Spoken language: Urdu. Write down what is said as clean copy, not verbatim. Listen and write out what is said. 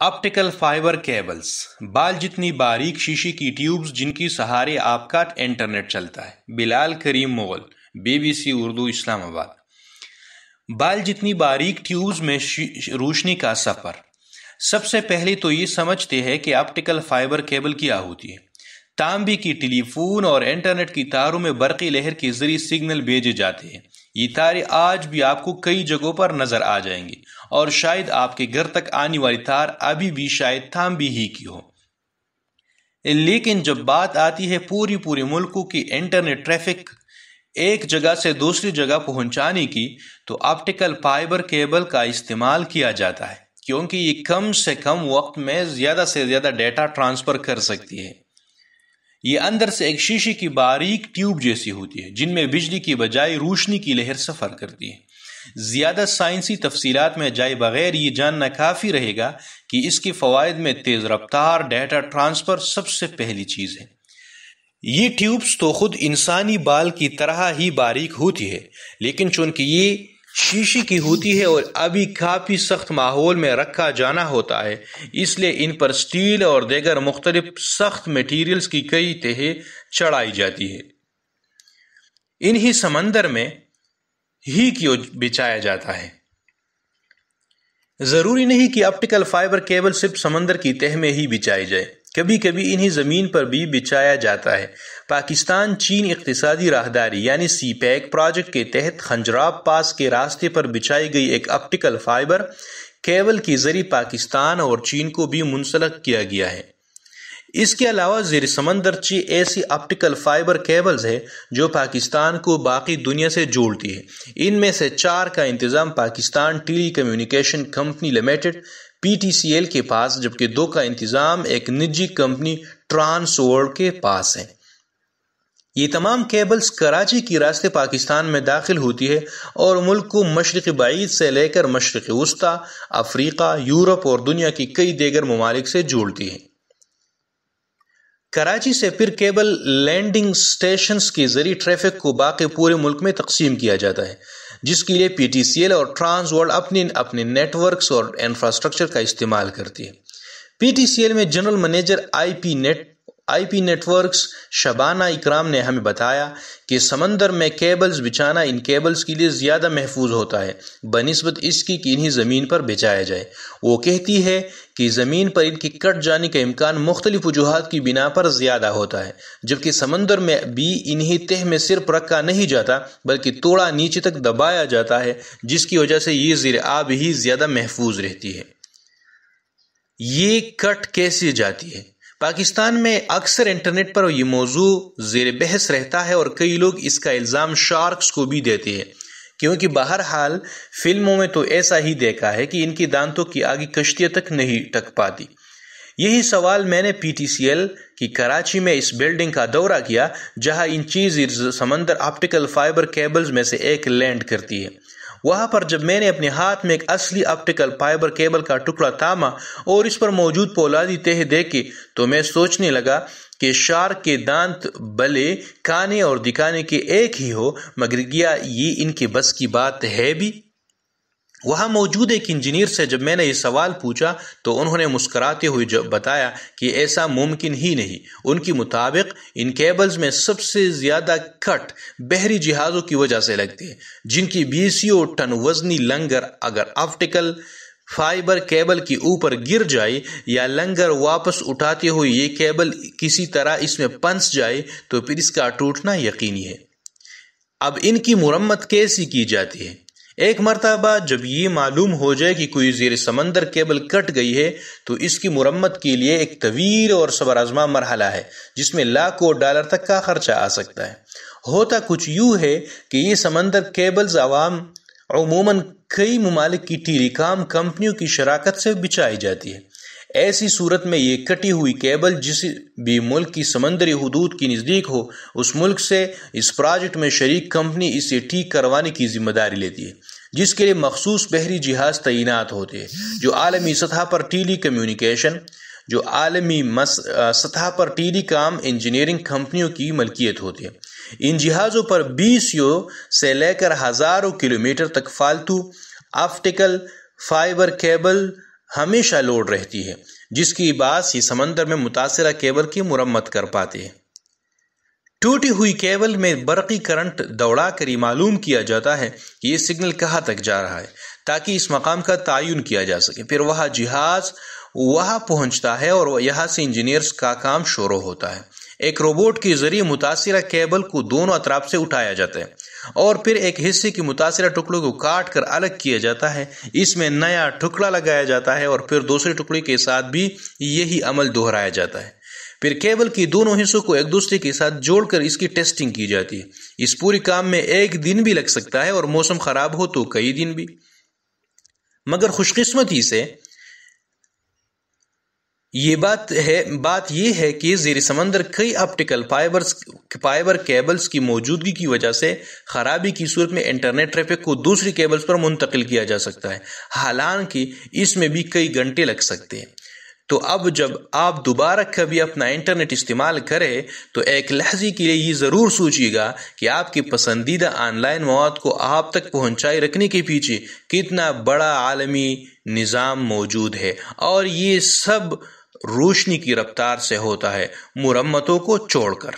آپٹیکل فائبر کیبلز، بال جتنی باریک شیشے کی ٹیوبز جن کی سہارے آپ کا انٹرنیٹ چلتا ہے۔ بلال کریم مغل، BBC اردو، اسلام آباد۔ بال جتنی باریک ٹیوبز میں روشنی کا سفر۔ سب سے پہلے تو یہ سمجھتے ہیں کہ آپٹیکل فائبر کیبل کیا ہوتی ہے۔ تانبے کی ٹیلی فون اور انٹرنیٹ کی تاروں میں برقی لہر کے ذریعے سگنل بھیجے جاتے ہیں۔ یہ تاریں آج بھی آپ کو کئی جگہوں پر نظر آ جائیں گی، اور شاید آپ کے گھر تک آنے والی تار ابھی بھی شاید تانبے ہی کی ہو۔ لیکن جب بات آتی ہے پورے ملکوں کی انٹرنیٹ ٹریفک ایک جگہ سے دوسری جگہ پہنچانے کی، تو آپٹیکل فائبر کیبل کا استعمال کیا جاتا ہے، کیونکہ یہ کم سے کم وقت میں زیادہ سے زیادہ ڈیٹا ٹرانسفر کر سکتی ہے۔ یہ اندر سے ایک شیشے کی باریک ٹیوب جیسی ہوتی ہے جن میں بجلی کی بجائے روشنی کی لہر سفر کرتی ہے۔ زیادہ سائنسی تفصیلات میں جائے بغیر یہ جاننا کافی رہے گا کہ اس کے فوائد میں تیز رفتار ڈیٹا ٹرانسفر سب سے پہلی چیز ہے۔ یہ ٹیوبز تو خود انسانی بال کی طرح ہی باریک ہوتی ہے، لیکن چونکہ یہ شیشے کی ہوتی ہے اور ابھی کافی سخت ماحول میں رکھا جانا ہوتا ہے، اس لیے ان پر سٹیل اور دیگر مختلف سخت میٹیریلز کی کئی تہیں چڑھائی جاتی ہے۔ انہیں سمندر میں ہی کیوں بچھایا جاتا ہے؟ ضروری نہیں کہ آپٹیکل فائبر کیبل صرف سمندر کی تہ میں ہی بچھائی جائے، کبھی کبھی انہیں زمین پر بھی بچھایا جاتا ہے۔ پاکستان چین اقتصادی راہداری یعنی سی پیک پروجیکٹ کے تحت خنجراب پاس کے راستے پر بچھائی گئی ایک آپٹیکل فائبر کیبل کے ذریعے پاکستان اور چین کو بھی منسلک کیا گیا ہے۔ اس کے علاوہ زیر سمندر 6 ایسی آپٹیکل فائبر کیبلز ہیں جو پاکستان کو باقی دنیا سے جوڑتی ہے۔ ان میں سے 4 کا انتظام پاکستان ٹیلی کمیونیکیشن کمپنی لمیٹڈ PTCL کے پاس، جبکہ 2 کا انتظام ایک نجی کمپنی ٹرانس ورلڈ کے پاس ہے۔ یہ تمام کیبلز کراچی کی راستے پاکستان میں داخل ہوتی ہے اور ملک کو مشرق بعید سے لے کر مشرق وسطی، افریقہ، یورپ اور دنیا کی کئی دیگر ممالک سے جوڑتی ہے۔ کراچی سے پھر کیبل لینڈنگ سٹیشنز کے ذریعے ٹریفک کو باقی پورے ملک میں تقسیم کیا جاتا ہے، جس کے لیے PTCL اور ٹرانس ورلڈ اپنے نیٹ ورکس اور انفراسٹرکچر کا استعمال کرتی ہے۔ PTCL میں جنرل منیجر آئی پی نیٹ ورکس شبانہ اکرام نے ہمیں بتایا کہ سمندر میں کیبلز بچھانا ان کیبلز کے لیے زیادہ محفوظ ہوتا ہے بنسبت اس کی کہ انہیں زمین پر بچھایا جائے۔ وہ کہتی ہے کہ زمین پر ان کے کٹ جانے کا امکان مختلف وجوہات کی بنا پر زیادہ ہوتا ہے، جبکہ سمندر میں بھی انہیں تہ میں صرف رکھا نہیں جاتا بلکہ توڑا نیچے تک دبایا جاتا ہے، جس کی وجہ سے یہ زیر آب ہی زیادہ محفوظ رہتی ہے۔ یہ کٹ کیسے جاتی ہے؟ پاکستان میں اکثر انٹرنیٹ پر یہ موضوع زیر بحث رہتا ہے اور کئی لوگ اس کا الزام شارکس کو بھی دیتے ہیں، کیونکہ بہرحال فلموں میں تو ایسا ہی دیکھا ہے کہ ان کے دانتوں کی آگے کشتیاں تک نہیں ٹک پاتی۔ یہی سوال میں نے PTCL کی کراچی میں اس بلڈنگ کا دورہ کیا جہاں ان چیز سمندر آپٹیکل فائبر کیبلز میں سے ایک لینڈ کرتی ہے۔ وہاں پر جب میں نے اپنے ہاتھ میں ایک اصلی آپٹیکل فائبر کیبل کا ٹکڑا تھاما اور اس پر موجود پولادی تہ دیکھی تو میں سوچنے لگا کہ شارک کے دانت بھلے کھانے اور دکھانے کے ایک ہی ہو، مگر کیا یہ ان کے بس کی بات ہے بھی؟ وہاں موجود ایک انجینئر سے جب میں نے یہ سوال پوچھا تو انہوں نے مسکراتے ہوئے بتایا کہ ایسا ممکن ہی نہیں۔ ان کے مطابق ان کیبلز میں سب سے زیادہ کٹ بحری جہازوں کی وجہ سے لگتے ہیں، جن کی 20 ٹن وزنی لنگر اگر آپٹیکل فائبر کیبل کے اوپر گر جائے یا لنگر واپس اٹھاتے ہوئے یہ کیبل کسی طرح اس میں پھنس جائے تو پھر اس کا ٹوٹنا یقینی ہے۔ اب ان کی مرمت کیسی کی جاتی ہے؟ ایک مرتبہ جب یہ معلوم ہو جائے کہ کوئی زیر سمندر کیبل کٹ گئی ہے تو اس کی مرمت کے لیے ایک طویل اور صبر آزما مرحلہ ہے جس میں لاکھوں ڈالر تک کا خرچہ آ سکتا ہے۔ ہوتا کچھ یوں ہے کہ یہ سمندر کیبلز عموماً کئی ممالک کی ٹیلی کام کمپنیوں کی شراکت سے بچھائی جاتی ہے۔ ایسی صورت میں یہ کٹی ہوئی کیبل جس بھی ملک کی سمندری حدود کے نزدیک ہو، اس ملک سے اس پروجیکٹ میں شریک کمپنی اسے ٹھیک کروانے کی ذمہ داری لیتی ہے، جس کے لیے مخصوص بحری جہاز تعینات ہوتے ہیں جو عالمی سطح پر ٹیلی کام انجینئرنگ کمپنیوں کی ملکیت ہوتی ہے۔ ان جہازوں پر 20 سے لے کر ہزاروں کلومیٹر تک فالتو آپٹیکل فائبر کیبل ہمیشہ لوڈ رہتی ہے، جس کی باعث یہ سمندر میں متاثرہ کیبل کی مرمت کر پاتے ہیں۔ ٹوٹی ہوئی کیبل میں برقی کرنٹ دوڑا کر یہ معلوم کیا جاتا ہے کہ یہ سگنل کہاں تک جا رہا ہے، تاکہ اس مقام کا تعین کیا جا سکے۔ پھر وہاں جہاز وہاں پہنچتا ہے اور یہاں سے انجینئرز کا کام شروع ہوتا ہے۔ ایک روبوٹ کے ذریعے متاثرہ کیبل کو دونوں اطراف سے اٹھایا جاتا ہے اور پھر ایک حصے کی متاثرہ ٹکڑے کو کاٹ کر الگ کیا جاتا ہے، اس میں نیا ٹکڑا لگایا جاتا ہے اور پھر دوسرے ٹکڑے کے ساتھ بھی یہی عمل دہرایا جاتا ہے۔ پھر کیبل کی دونوں حصوں کو ایک دوسرے کے ساتھ جوڑ کر اس کی ٹیسٹنگ کی جاتی ہے۔ اس پورے کام میں ایک دن بھی لگ سکتا ہے اور موسم خراب ہو تو کئی دن بھی۔ مگر خوش قسمتی سے بات یہ ہے کہ زیر سمندر کئی آپٹیکل فائبر کیبلز کی موجودگی کی وجہ سے خرابی کی صورت میں انٹرنیٹ ٹریفک کو دوسری کیبلز پر منتقل کیا جا سکتا ہے، حالانکہ اس میں بھی کئی گھنٹے لگ سکتے ہیں۔ تو اب جب آپ دوبارہ کبھی اپنا انٹرنیٹ استعمال کریں تو ایک لحظے کے لیے یہ ضرور سوچیے گا کہ آپ کے پسندیدہ آن لائن مواد کو آپ تک پہنچائے رکھنے کے پیچھے کتنا بڑا عالمی نظام موجود ہے، اور یہ سب روشنی کی رفتار سے ہوتا ہے، مرمتوں کو چھوڑ کر۔